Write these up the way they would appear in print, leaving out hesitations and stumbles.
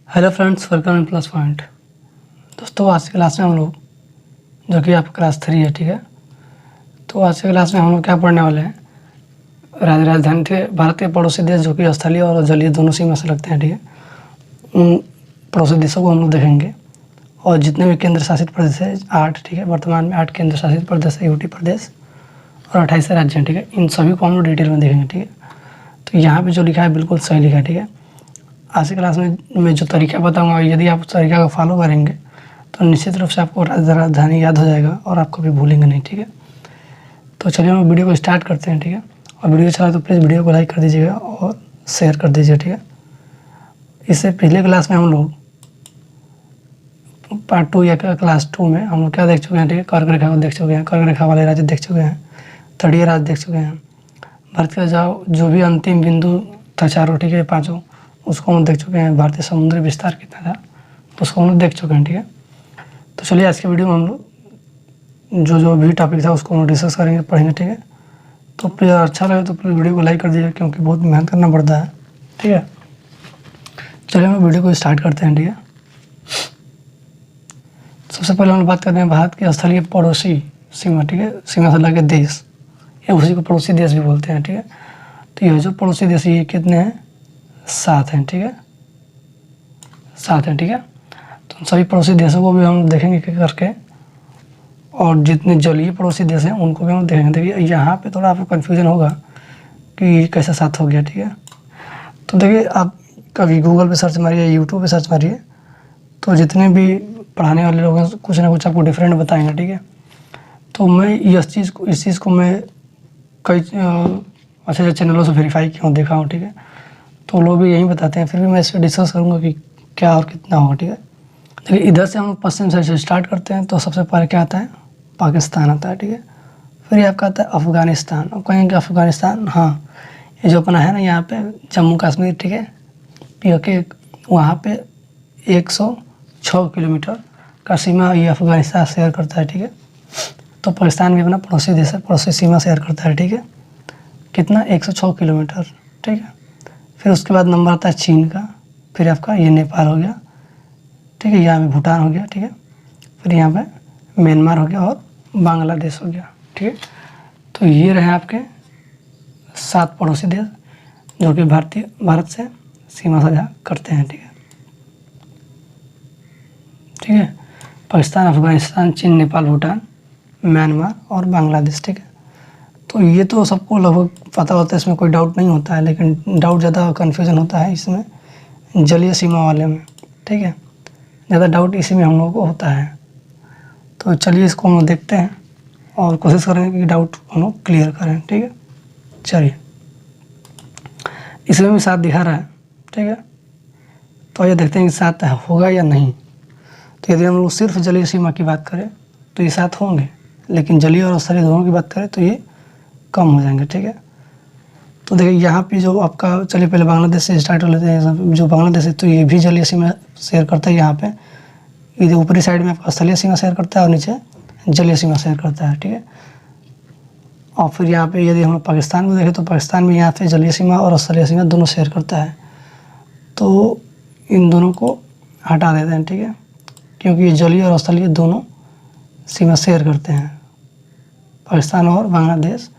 Hello friends, welcome in plus point. दोस्तों, आज की क्लास में हम लोग जो कि आपका क्लास 3 है, ठीक है। तो आज की क्लास में हम लोग क्या पढ़ने वाले हैं, राजधानी थे भारत के पड़ोसी देश जो कि स्थलीय और जलीय दोनों सीमा से लगते हैं, ठीक है। उन पड़ोसी देशों को हम लोग देखेंगे और जितने भी केंद्र शासित प्रदेश है 8, ठीक है। वर्तमान में 8 केंद्र शासित प्रदेश है, यूटी प्रदेश, और 28 राज्य हैं, ठीक है। इन सभी को हम लोग डिटेल में देखेंगे, ठीक है। तो यहाँ पर जो लिखा है बिल्कुल सही लिखा है, ठीक है। आज की क्लास में जो तरीका बताऊँगा, यदि आप उस तरीका को फॉलो करेंगे तो निश्चित रूप से आपको राजधानी याद हो जाएगा और आप कभी भूलेंगे नहीं, ठीक है। तो चलिए हम वीडियो को स्टार्ट करते हैं, ठीक है। और वीडियो अच्छा लगे तो प्लीज़ वीडियो को लाइक कर दीजिएगा और शेयर कर दीजिए, ठीक है। इससे पिछले क्लास में हम लोग पार्ट 2 या क्लास 2 में हम लोग क्या देख चुके हैं, ठीक है। कर्क रेखा को देख चुके हैं, कर्क रेखा वाले राज्य देख चुके हैं, तटीय राज्य देख चुके हैं। भारत का जो भी अंतिम बिंदु था चारों, ठीक है, पाँचों, उसको हम देख चुके हैं। भारतीय समुद्री विस्तार कितना था उसको हम लोग देख चुके हैं, ठीक है। तो चलिए आज के वीडियो में हम लोग जो भी टॉपिक था उसको हम डिस्कस करेंगे, पढ़ेंगे, ठीक है। तो प्लीज़ अच्छा लगे तो प्लीज़ वीडियो को लाइक कर दीजिए क्योंकि बहुत मेहनत करना पड़ता है, ठीक है। चलिए हम वीडियो को स्टार्ट करते हैं, ठीक है। सबसे पहले हम बात करते हैं भारत के स्थलीय पड़ोसी सीमा, ठीक है। सीमा से लगे देश या उसी को पड़ोसी देश भी बोलते हैं, ठीक है। तो ये जो पड़ोसी देश ये कितने हैं, 7 हैं, ठीक है। 7 हैं, ठीक है। तो सभी पड़ोसी देशों को भी हम देखेंगे करके, और जितने जलीय पड़ोसी देश हैं उनको भी हम देखेंगे। देखिए यहाँ पे थोड़ा आपको कन्फ्यूजन होगा कि कैसे 7 हो गया, ठीक है। तो देखिए आप कभी गूगल पे सर्च मारिए, यूट्यूब पे सर्च मारिए, तो जितने भी पढ़ाने वाले लोग हैं कुछ ना कुछ आपको डिफरेंट बताएंगे, ठीक है। तो मैं इस चीज़ को मैं कई अच्छे चैनलों से वेरीफाई किया हूँ, देखा हूँ, ठीक है। तो लोग भी यही बताते हैं, फिर भी मैं इस पर डिस्कस करूँगा कि क्या और कितना होगा, ठीक है। देखिए इधर से हम लोग पश्चिम साइड से स्टार्ट करते हैं। तो सबसे पहले क्या आता है, पाकिस्तान आता है, ठीक है। फिर आपका आता है अफ़गानिस्तान। अब कहेंगे अफ़गानिस्तान, हाँ, ये जो अपना है ना यहाँ पे जम्मू कश्मीर, ठीक है, क्योंकि वहाँ पे 106 किलोमीटर का सीमा ये अफ़गानिस्तान शेयर करता है, ठीक है। तो पाकिस्तान भी अपना पड़ोसी देश है, पड़ोसी सीमा शेयर करता है, ठीक है। कितना, 106 किलोमीटर, ठीक है। फिर उसके बाद नंबर आता है चीन का, फिर आपका ये नेपाल हो गया, ठीक है। यहाँ पे भूटान हो गया, ठीक है। फिर यहाँ पे म्यांमार हो गया और बांग्लादेश हो गया, ठीक है। तो ये रहे आपके 7 पड़ोसी देश जो कि भारत से सीमा साझा करते हैं, ठीक है। ठीक है, पाकिस्तान, अफ़गानिस्तान, चीन, नेपाल, भूटान, म्यांमार और बांग्लादेश, ठीक है। तो ये तो सबको लगभग पता होता है, इसमें कोई डाउट नहीं होता है, लेकिन डाउट ज़्यादा कन्फ्यूजन होता है इसमें जलीय सीमा वाले में, ठीक है। ज़्यादा डाउट इसी में हम लोगों को होता है। तो चलिए इसको हम लोग देखते हैं और कोशिश करेंगे कि डाउट हम लोग क्लियर करें, ठीक है। चलिए इसमें भी 7 दिखा रहा है, ठीक है। तो ये देखते हैं कि 7 होगा या नहीं। तो यदि हम लोग सिर्फ जलीय सीमा की बात करें तो ये 7 होंगे, लेकिन जलीय और स्थलीय दोनों की बात करें तो ये कम हो जाएंगे, ठीक है। तो देखिए यहाँ पे जो आपका, चलिए पहले बांग्लादेश से स्टार्ट कर लेते हैं। जो बांग्लादेश है तो ये भी जलीय सीमा शेयर करता है। यहाँ पे इधर ऊपरी साइड में आपका स्थलीय सीमा शेयर करता है और नीचे जलीय सीमा शेयर करता है, ठीक है। और फिर यहाँ पे यदि हम लोग पाकिस्तान को देखें तो पाकिस्तान में यहाँ पे जलीय सीमा और स्थलीय सीमा दोनों शेयर करता है। तो इन दोनों को हटा देते हैं, ठीक है, क्योंकि ये जलीय और स्थलीय दोनों सीमा शेयर करते हैं। पाकिस्तान और बांग्लादेश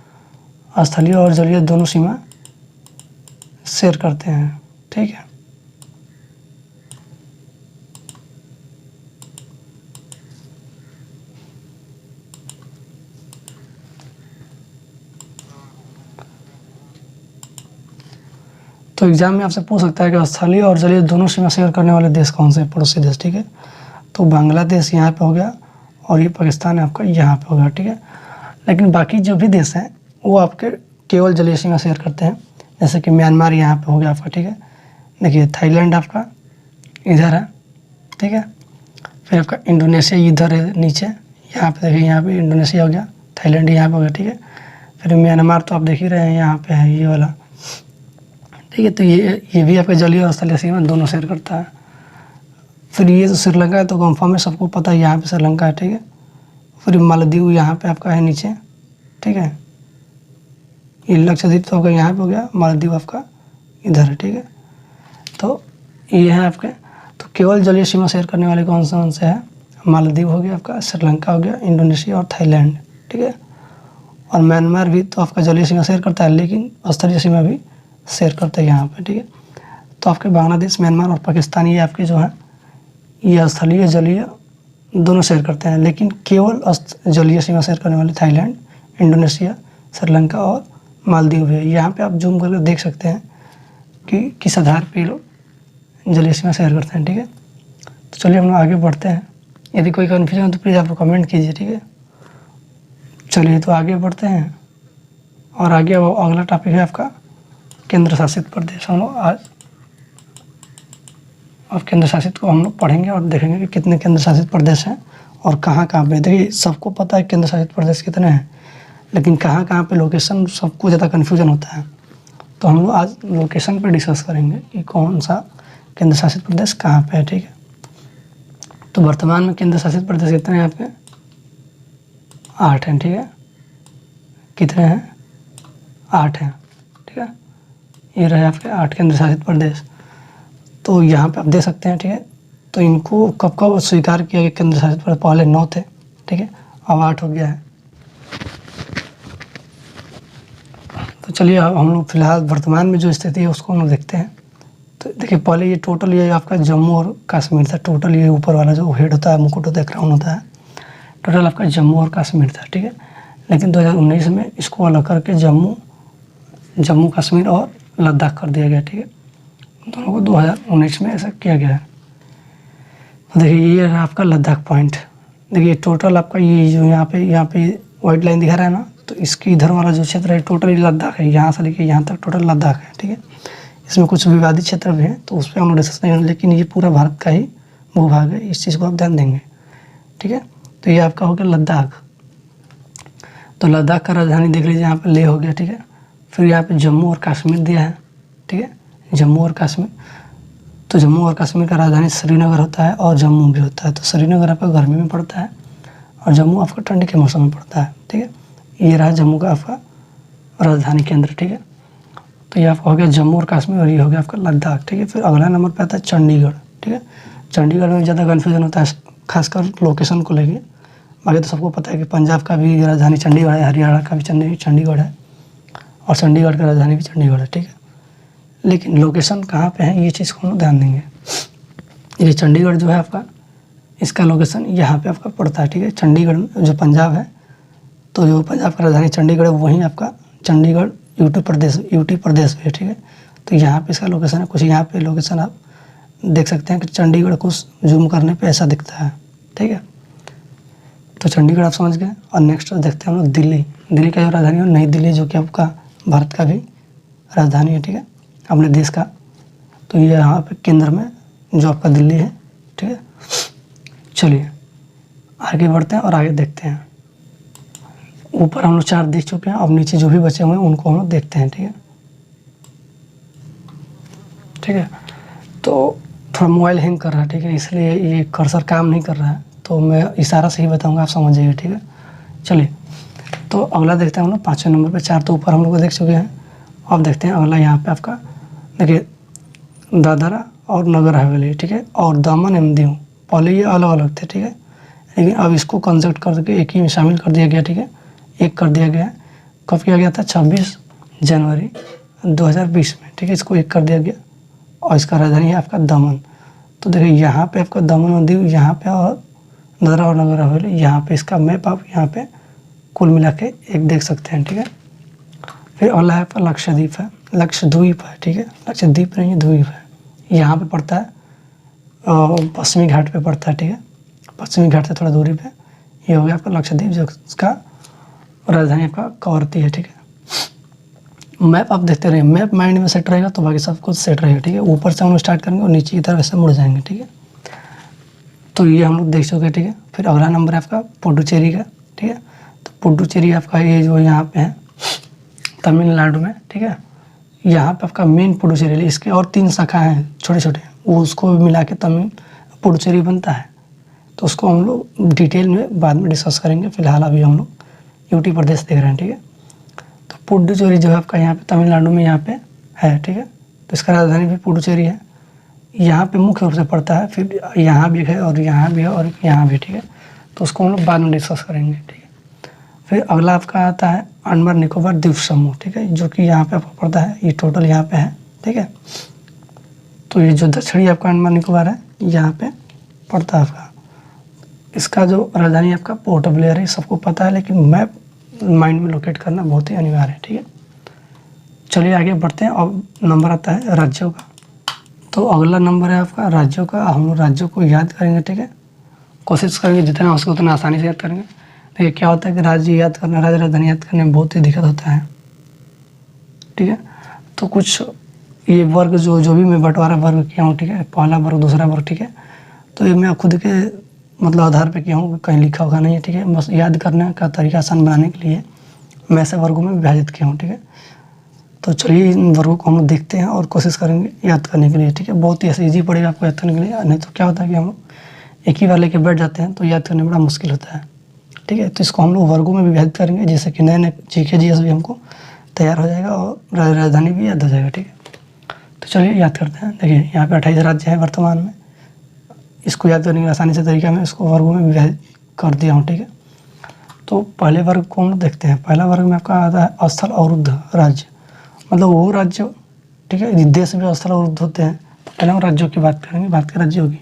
स्थलीय और जलीय दोनों सीमा शेयर करते हैं, ठीक है। तो एग्जाम में आपसे पूछ सकता है कि स्थलीय और जलीय दोनों सीमा शेयर करने वाले देश कौन से पड़ोसी देश, ठीक है। तो बांग्लादेश यहाँ पे हो गया और ये पाकिस्तान आपका यहाँ पे होगा, ठीक है। लेकिन बाकी जो भी देश हैं वो आपके केवल जलीय सीमा शेयर करते हैं। जैसे कि म्यांमार यहाँ पे हो गया आपका, ठीक है। देखिए थाईलैंड आपका इधर है, ठीक है। फिर आपका इंडोनेशिया इधर है नीचे, यहाँ पे देखिए, यहाँ पे इंडोनेशिया हो गया, थाईलैंड यहाँ पे हो गया, ठीक है। फिर म्यांमार तो आप देख ही रहे हैं, यहाँ पे है ये वाला, ठीक है। तो ये भी आपका जलीय और स्थलीय सीमा दोनों शेयर करता है। फिर ये तो श्रीलंका है, तो कंफर्म है, सबको पता है यहाँ पे श्रीलंका है, ठीक है। फिर मालदीव यहाँ पे आपका है नीचे, ठीक है। ये लक्षद्वीप तो आपका यहाँ पे हो गया, मालदीव आपका इधर है, ठीक है। तो ये है आपके, तो केवल जलीय सीमा शेयर करने वाले कौन से हैं? मालदीव हो गया आपका, श्रीलंका हो गया, इंडोनेशिया और थाईलैंड, ठीक है। और म्यांमार भी तो आपका जलीय सीमा शेयर करता है, लेकिन स्थलीय सीमा भी शेयर करता है यहाँ पे, ठीक है। तो आपके बांग्लादेश, म्यांमार और पाकिस्तान ये आपके जो है ये स्थलीय जलीय दोनों शेयर करते हैं, लेकिन केवल जलीय सीमा शेयर करने वाले थाईलैंड, इंडोनेशिया, श्रीलंका और मालदीव है। यहाँ पे आप जूम करके देख सकते हैं कि किस आधार पे लोग जलीय सीमा शेयर करते हैं, ठीक है। तो चलिए हम लोग आगे बढ़ते हैं। यदि कोई कन्फ्यूजन हो तो प्लीज़ आप कमेंट कीजिए, ठीक है। चलिए तो आगे बढ़ते हैं, और आगे अब अगला टॉपिक है आपका केंद्र शासित प्रदेश। हम लोग आज अब केंद्र शासित को हम लोग पढ़ेंगे और देखेंगे कि कितने केंद्र शासित प्रदेश हैं और कहाँ पे। देखिए सबको पता है केंद्र शासित प्रदेश कितने हैं, लेकिन कहाँ पे लोकेशन सबको ज़्यादा कन्फ्यूजन होता है। तो हम लोग आज लोकेशन पे डिस्कस करेंगे कि कौन सा केंद्र शासित प्रदेश कहाँ पे है, ठीक है। तो वर्तमान में केंद्र शासित प्रदेश कितने हैं आपके? 8 हैं, ठीक है। कितने हैं? 8 हैं, ठीक है। ये रहे आपके 8 केंद्र शासित प्रदेश। तो यहाँ पे आप देख सकते हैं, ठीक है। तो इनको कब स्वीकार किया गया केंद्र शासित प्रदेश? पहले 9 थे, ठीक है, अब 8 हो गया है। तो चलिए अब हम लोग फिलहाल वर्तमान में जो स्थिति है उसको हम लोग देखते हैं। तो देखिए पहले ये टोटल ये आपका जम्मू और कश्मीर था। टोटल ये ऊपर वाला जो हेड होता है, मुकुट होता है, क्राउन होता है, टोटल आपका जम्मू और कश्मीर था, ठीक है। लेकिन 2019 में इसको अलग करके जम्मू कश्मीर और लद्दाख कर दिया गया, ठीक है। दोनों को 2019 में ऐसा किया गया है। तो देखिए ये है आपका लद्दाख पॉइंट। देखिए टोटल आपका ये जो यहाँ पे वाइट लाइन दिखा रहा है ना, तो इसकी इधर वाला जो क्षेत्र है टोटल लद्दाख है। यहाँ से लेके यहाँ तक टोटल लद्दाख है, ठीक है। इसमें कुछ विवादित क्षेत्र भी हैं, तो उस पर हम लोग डिस्कस नहीं करेंगे, लेकिन ये पूरा भारत का ही भूभाग है, इस चीज़ को आप ध्यान देंगे, ठीक है। तो ये आपका हो गया लद्दाख। तो लद्दाख का राजधानी देख लीजिए, यहाँ पे लेह हो गया, ठीक है। फिर यहाँ पे जम्मू और कश्मीर दिया है, ठीक है, जम्मू और कश्मीर। तो जम्मू और कश्मीर का राजधानी श्रीनगर होता है और जम्मू भी होता है। तो श्रीनगर आपका गर्मी में पड़ता है और जम्मू आपका ठंडी के मौसम में पड़ता है, ठीक है। ये रहा जम्मू का आपका राजधानी केंद्र, ठीक है। तो ये आपका हो गया जम्मू और कश्मीर और ये हो गया आपका लद्दाख, ठीक है। फिर अगला नंबर पे आता है चंडीगढ़, ठीक है। चंडीगढ़ में ज़्यादा कन्फ्यूजन होता है खासकर लोकेशन को लेके। बाकी तो सबको पता है कि पंजाब का भी राजधानी चंडीगढ़ है, हरियाणा का भी चंडीगढ़ है और चंडीगढ़ का राजधानी भी चंडीगढ़ है, ठीक है। लेकिन लोकेशन कहाँ पे है ये चीज़ को हम ध्यान देंगे। ये चंडीगढ़ जो है आपका, इसका लोकेशन यहाँ पे आपका पड़ता है, ठीक है। चंडीगढ़ जो पंजाब है, तो जो पंजाब का राजधानी चंडीगढ़ है वहीं आपका चंडीगढ़ यूटी प्रदेश भी है, ठीक है। तो यहाँ पे इसका लोकेशन है, कुछ यहाँ पे लोकेशन आप देख सकते हैं कि चंडीगढ़ को जूम करने पे ऐसा दिखता है, ठीक है। तो चंडीगढ़ आप समझ गए। और नेक्स्ट देखते हैं हम लोग दिल्ली का जो राजधानी है नई दिल्ली, जो कि आपका भारत का भी राजधानी है, ठीक है, अपने देश का। तो ये यहाँ पे केंद्र में जो आपका दिल्ली है, ठीक है। चलिए आगे बढ़ते हैं और आगे देखते हैं। ऊपर हम लोग 4 देख चुके हैं, अब नीचे जो भी बचे हुए हैं उनको हम लोग देखते हैं, ठीक है, ठीक है। तो थोड़ा मोबाइल हैंग कर रहा है, ठीक है, इसलिए ये कर्सर काम नहीं कर रहा है, तो मैं इशारा से ही बताऊंगा, आप समझ जाइए, ठीक है। चलिए तो अगला देखते हैं हम लोग 5वें नंबर पे। 4 तो ऊपर हम लोग देख चुके हैं, अब देखते हैं अगला। यहाँ पे आपका देखिए दादरा और नगर हवेली, ठीक है, और दमन एवं दीव। पहले ये अलग अलग थे, ठीक है, लेकिन अब इसको कंसेप्ट करके एक ही में शामिल कर दिया गया, ठीक है, एक कर दिया गया। कब किया गया था? 26 जनवरी 2020 में, ठीक है, इसको एक कर दिया गया। और इसका राजधानी है आपका दमन। तो देखिए यहाँ पे आपका दमन और दीव, यहाँ पे और दादरा और नगर हवेली, यहाँ पे इसका मैप आप यहाँ पे कुल मिला के एक देख सकते हैं, ठीक है। फिर अगला है आपका लक्षद्वीप है, लक्षद्वीप है, ठीक है, लक्षद्वीप नहीं है, द्वीप है। यहाँ पे पड़ता है पश्चिमी घाट पे पड़ता है, ठीक है, पश्चिमी घाट से थोड़ा दूरी पे ये हो गया आपका लक्षद्वीप, जो इसका राजधानी आपका कवरत्ती है, ठीक है। मैप आप देखते रहिए, मैप माइंड में सेट रहेगा तो बाकी सब कुछ सेट रहेगा, ठीक है। ऊपर से हम लोग स्टार्ट करेंगे और नीचे की तरफ से मुड़ जाएंगे, ठीक है। तो ये हम लोग देख चुके हैं, ठीक है। फिर अगला नंबर है आपका पुडुचेरी का, ठीक है। तो पुडुचेरी आपका ये जो यहाँ पे है तमिलनाडु में, ठीक है। यहाँ पे आपका मेन पुडुचेरी, इसके और 3 शाखा हैं छोटे छोटे, वो उसको मिला के तमिल पुडुचेरी बनता है। तो उसको हम लोग डिटेल में बाद में डिस्कस करेंगे। फिलहाल अभी हम लोग यूटी प्रदेश देख रहे हैं, ठीक है। तो पुडुचेरी जो है आपका यहाँ पे तमिलनाडु में यहाँ पे है, ठीक है। तो इसका राजधानी भी पुडुचेरी है। यहाँ पे मुख्य रूप से पड़ता है, फिर यहाँ भी है और यहाँ भी है और यहाँ भी, ठीक है। तो उसको हम लोग बाद में डिस्कस करेंगे, ठीक है। फिर अगला आपका आता है अंडमान निकोबार द्वीप समूह, ठीक है, जो कि यहाँ पे आपको पड़ता है, ये टोटल यहाँ पे है, ठीक है। तो ये जो दक्षिणी आपका अंडमान निकोबार है यहाँ पे पड़ता है आपका। इसका जो राजधानी आपका पोर्ट ब्लेयर है, सबको पता है, लेकिन मैप माइंड में लोकेट करना बहुत ही अनिवार्य है, ठीक है। चलिए आगे बढ़ते हैं। अब नंबर आता है राज्यों का। तो अगला नंबर है आपका राज्यों का। हम लोग राज्यों को याद करेंगे, ठीक है। कोशिश करेंगे जितना हो सके उतना आसानी से याद करेंगे। देखिए क्या होता है कि राज्य याद करना, राज्य राजधानी याद करने में बहुत ही दिक्कत होता है, ठीक है। तो कुछ ये वर्ग जो भी मैं बंटवारा वर्ग किया हूँ, ठीक है, पहला वर्ग दूसरा वर्ग, ठीक है। तो ये मैं खुद के मतलब आधार पे किया हूँ, कहीं लिखा होगा नहीं है, ठीक है। बस याद करने का तरीका आसान बनाने के लिए मैं ऐसे वर्गों में विभाजित किया हूँ, ठीक है। तो चलिए इन वर्गों को हम लोग देखते हैं और कोशिश करेंगे याद करने के लिए, ठीक है। बहुत ही ऐसे ईजी पड़ेगा आपको याद करने के लिए, नहीं तो क्या होता है कि हम लोग एक ही बार लेके बैठ जाते हैं तो याद करने में बड़ा मुश्किल होता है, ठीक है। तो इसको हम लोग वर्गों में विभाजित करेंगे, जिससे कि नए नए जीके जीएस भी हमको तैयार हो जाएगा और राजधानी भी याद हो जाएगा, ठीक है। तो चलिए याद करते हैं। देखिए यहाँ पे 28 राज्य है वर्तमान में। इसको याद करने के आसानी से तरीका मैं इसको वर्गों में विभाजित कर दिया हूँ, ठीक है। तो पहले वर्ग को हम देखते हैं। पहला वर्ग में आपका आता है स्थल अवरुद्ध राज्य, मतलब वो राज्य, ठीक है, देश में स्थल अवरुद्ध होते हैं। तो पहले हम राज्यों की बात करेंगे। भारत के राज्यों की,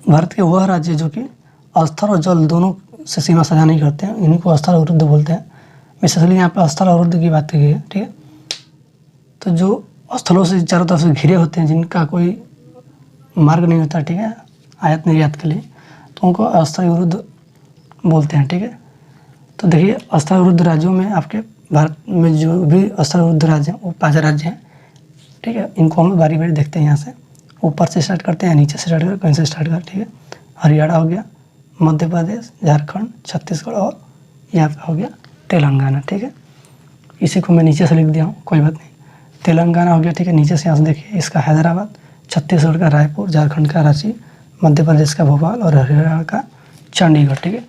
भारत के वह राज्य जो कि स्थल और जल दोनों से सीमा साझा नहीं करते हैं, इन्हीं को स्थल अवरुद्ध बोलते हैं। बेसिकली यहाँ पे स्थल अवरुद्ध की बात की गई है, ठीक है। तो जो स्थलों से चारों तरफ से घिरे होते हैं, जिनका कोई मार्ग नहीं होता, ठीक है, आयात निर्यात के लिए, तो उनको स्थल अवरुद्ध बोलते हैं, ठीक है। तो देखिए स्थल अवरुद्ध राज्यों में आपके भारत में जो भी स्थल अवरुद्ध राज्य हैं वो 5 राज्य हैं, ठीक है। इनको हम बारी बारी देखते हैं। यहाँ से ऊपर से स्टार्ट करते हैं, नीचे से स्टार्ट करते हैं, कहीं से स्टार्ट करते हैं, ठीक है। हरियाणा हो गया, मध्य प्रदेश, झारखंड, छत्तीसगढ़ और यहाँ पे हो गया तेलंगाना, ठीक है। इसी को मैं नीचे से लिख दिया हूँ, कोई बात नहीं। तेलंगाना हो गया, ठीक है, नीचे से यहाँ से देखिए इसका हैदराबाद, छत्तीसगढ़ का रायपुर, झारखंड का रांची, मध्य प्रदेश का भोपाल और हरियाणा का चंडीगढ़, ठीक है।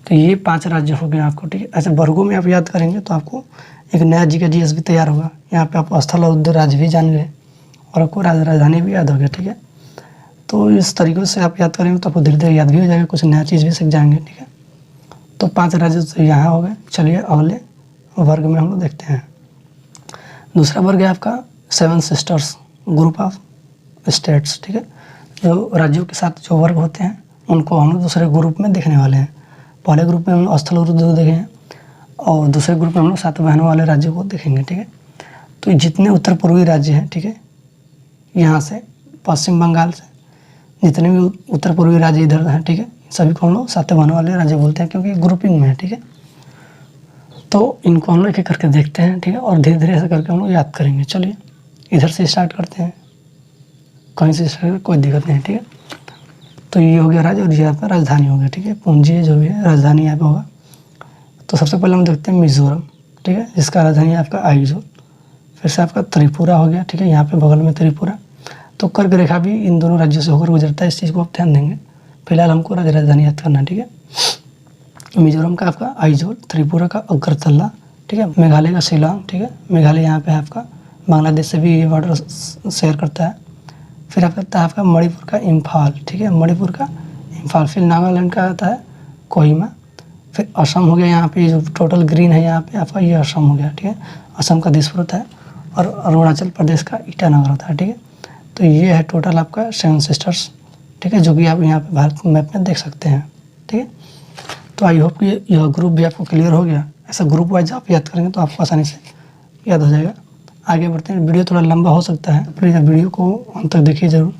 तो ये 5 राज्य हो गए आपको, ठीक है। ऐसे वर्गों में आप याद करेंगे तो आपको एक नया जीके जीएस भी तैयार होगा। यहाँ पे आप स्थल अवरुद्ध राज्य भी जान गए और आपको राजधानी भी याद हो गया, ठीक है। तो इस तरीके से आप याद करेंगे तो आपको धीरे धीरे याद भी हो जाएगा, कुछ नया चीज़ भी सीख जाएंगे, ठीक है। तो 5 राज्य तो यहाँ हो गए। चलिए अगले वर्ग में हम लोग देखते हैं। दूसरा वर्ग है आपका 7 सिस्टर्स ग्रुप ऑफ स्टेट्स, ठीक है। जो राज्यों के साथ जो वर्ग होते हैं उनको हम लोग दूसरे ग्रुप में देखने वाले हैं। पहले ग्रुप में हम लोग स्थल अवरुद्ध देखे हैं और दूसरे ग्रुप में हम लोग 7 बहनों वाले राज्यों को देखेंगे, ठीक है। तो जितने उत्तर पूर्वी राज्य हैं, ठीक है, यहाँ से पश्चिम बंगाल से जितने भी उत्तर पूर्वी राज्य इधर हैं, ठीक है, सभी को हम लोग 7 बहनों वाले राज्य बोलते हैं, क्योंकि ग्रुपिंग में है, ठीक है। तो इनको हम लोग एक एक करके देखते हैं, ठीक है, और धीरे धीरे ऐसे करके हम लोग याद करेंगे। चलिए इधर से स्टार्ट करते हैं, कहीं से स्टार्ट, कोई दिक्कत नहीं है, ठीक है। तो ये हो गया राज्य और यहाँ पर राजधानी हो गया, ठीक है। पूंजी जो भी है राजधानी यहाँ पे होगा। तो सबसे पहले हम देखते हैं मिजोरम, ठीक है, जिसका राजधानी है आपका आइजोल। फिर से आपका त्रिपुरा हो गया, ठीक है, यहाँ पे बगल में त्रिपुरा। तो कर्क रेखा भी इन दोनों राज्यों से होकर गुजरता है, इस चीज़ को आप ध्यान देंगे। फिलहाल हमको राजधानी याद करना, ठीक है। मिजोरम का आपका आइजोल, त्रिपुरा का अगरतला, ठीक है, मेघालय का शिलांग, ठीक है। मेघालय यहाँ पे है आपका, बांग्लादेश से भी ये बॉर्डर शेयर करता है। फिर आता है आपका मणिपुर का इम्फाल, ठीक है, मणिपुर का इम्फाल। फिर नागालैंड का आता है कोहिमा। फिर असम हो गया, यहाँ पे जो टोटल ग्रीन है यहाँ पे आपका, ये असम हो गया, ठीक है। असम का दिसपुर होता है और अरुणाचल प्रदेश का ईटानगर होता है, ठीक है। तो ये है टोटल आपका 7 सिस्टर्स, ठीक है, जो कि आप यहाँ पे भारत मैप में देख सकते हैं, ठीक है। तो आई होप कि यह ग्रुप भी आपको क्लियर हो गया। ऐसा ग्रुप वाइज आप याद करेंगे तो आपको आसानी से याद हो जाएगा। आगे बढ़ते हैं। वीडियो थोड़ा लंबा हो सकता है, प्लीज़ वीडियो को अंत तक देखिए ज़रूर,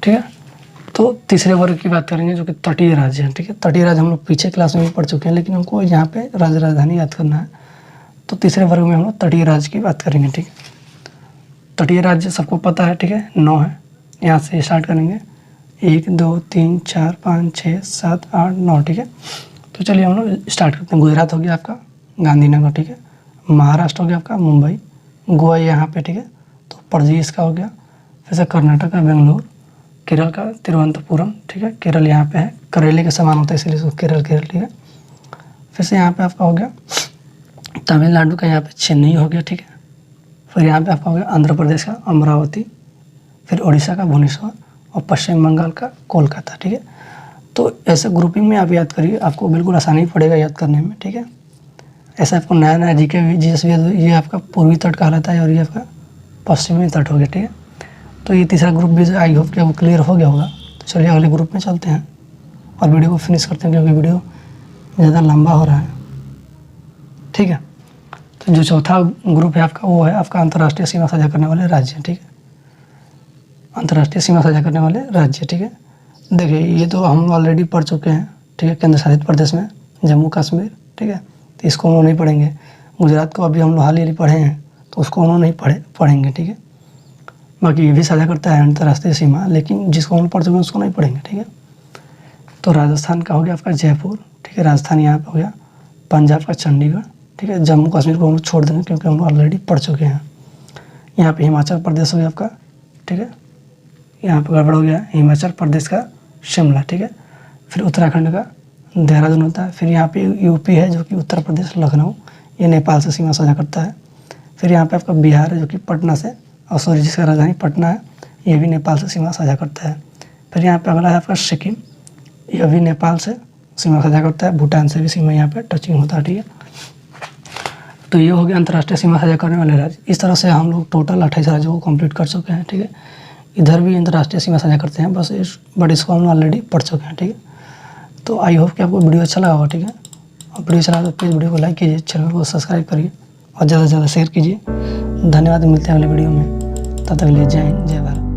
ठीक है। तो तीसरे वर्ग की बात करेंगे जो कि तटीय राज्य है, ठीक है। तटीय राज्य हम लोग पीछे क्लास में भी पढ़ चुके हैं, लेकिन हमको यहाँ पे राजधानी याद करना है। तो तीसरे वर्ग में हम लोग तटीय राज्य की बात करेंगे, ठीक है। तटीय राज्य सबको पता है, ठीक है, 9 है। यहाँ से स्टार्ट करेंगे 1 2 3 4 5 6 7 8 9, ठीक है। तो चलिए हम लोग स्टार्ट करते हैं। गुजरात हो गया आपका गांधीनगर, ठीक है। महाराष्ट्र हो गया आपका मुंबई, गोवा यहाँ पे, ठीक है। तो पणजी इसका हो गया। फिर से कर्नाटक का बेंगलोर, केरल का तिरुवनंतपुरम, ठीक है, केरल यहाँ पे है, करेले के समान होता है इसलिए इसको केरल, ठीक है। फिर से यहाँ पे आपका हो गया तमिलनाडु का यहाँ पे चेन्नई हो गया, ठीक है। फिर यहाँ पे आपका हो गया आंध्र प्रदेश का अमरावती, फिर उड़ीसा का भुवनेश्वर और पश्चिम बंगाल का कोलकाता, ठीक है। तो ऐसे ग्रुपिंग में आप याद करिए, आपको बिल्कुल आसानी पड़ेगा याद करने में, ठीक है। ऐसा आपको नया नया जीके भी जीएस भी ये आपका पूर्वी तट कहलाता है और ये आपका पश्चिमी तट हो गया, ठीक है। तो ये तीसरा ग्रुप भी आई होप कि वो क्लियर हो गया होगा। तो चलिए अगले ग्रुप में चलते हैं और वीडियो को फिनिश करते हैं, क्योंकि वीडियो ज़्यादा लंबा हो रहा है, ठीक है। तो जो चौथा ग्रुप है आपका, वो है आपका अंतर्राष्ट्रीय सीमा साझा करने वाले राज्य, ठीक है। अंतर्राष्ट्रीय सीमा साझा करने वाले राज्य, ठीक है। देखिए ये तो हम ऑलरेडी पढ़ चुके हैं, ठीक है। केंद्र शासित प्रदेश में जम्मू कश्मीर, ठीक है, तो इसको हम लोग नहीं पढ़ेंगे। गुजरात को अभी हम लोग हाल ही पढ़े हैं, तो उसको हम लोग नहीं पढ़ेंगे, ठीक है। बाकी ये भी साझा करता है अंतर्राष्ट्रीय सीमा, लेकिन जिसको हम पढ़ चुके हैं उसको नहीं पढ़ेंगे, ठीक है। तो राजस्थान का हो गया आपका जयपुर, ठीक है, राजस्थान यहाँ पर हो गया। पंजाब का चंडीगढ़, ठीक है। जम्मू कश्मीर को हम लोग छोड़ देंगे क्योंकि हम लोग ऑलरेडी पढ़ चुके हैं। यहाँ पे हिमाचल प्रदेश हो गया आपका, ठीक है। यहाँ पर गड़बड़ हो गया, हिमाचल प्रदेश का शिमला, ठीक है। फिर उत्तराखंड का देहरादून होता है। फिर यहाँ पे यूपी है जो कि उत्तर प्रदेश लखनऊ, ये नेपाल से सीमा साझा करता है। फिर यहाँ पे आपका बिहार है जो कि पटना से, और सॉरी जिसका राजधानी पटना है, ये भी नेपाल से सीमा साझा करता है। फिर यहाँ पे अगला है आपका सिक्किम, ये भी नेपाल से सीमा साझा करता है। भूटान से भी सीमा यहाँ पे टचिंग होता है, ठीक है। तो ये हो गया अंतर्राष्ट्रीय सीमा साझा करने वाले राज्य। इस तरह से हम लोग टोटल 28 राज्यों को कंप्लीट कर चुके हैं, ठीक है। इधर भी अंतर्राष्ट्रीय सीमा साझा करते हैं, बट इसको हम ऑलरेडी पढ़ चुके हैं, ठीक है। तो आई होप कि आपको वीडियो अच्छा लगा होगा, ठीक है। और वीडियो अच्छा लगा तो प्लीज़ वीडियो को लाइक कीजिए, चैनल को सब्सक्राइब करिए और ज़्यादा से ज़्यादा शेयर कीजिए। धन्यवाद, मिलते हैं अगले वीडियो में, तब तक के लिए जय हिंद, जय भारत।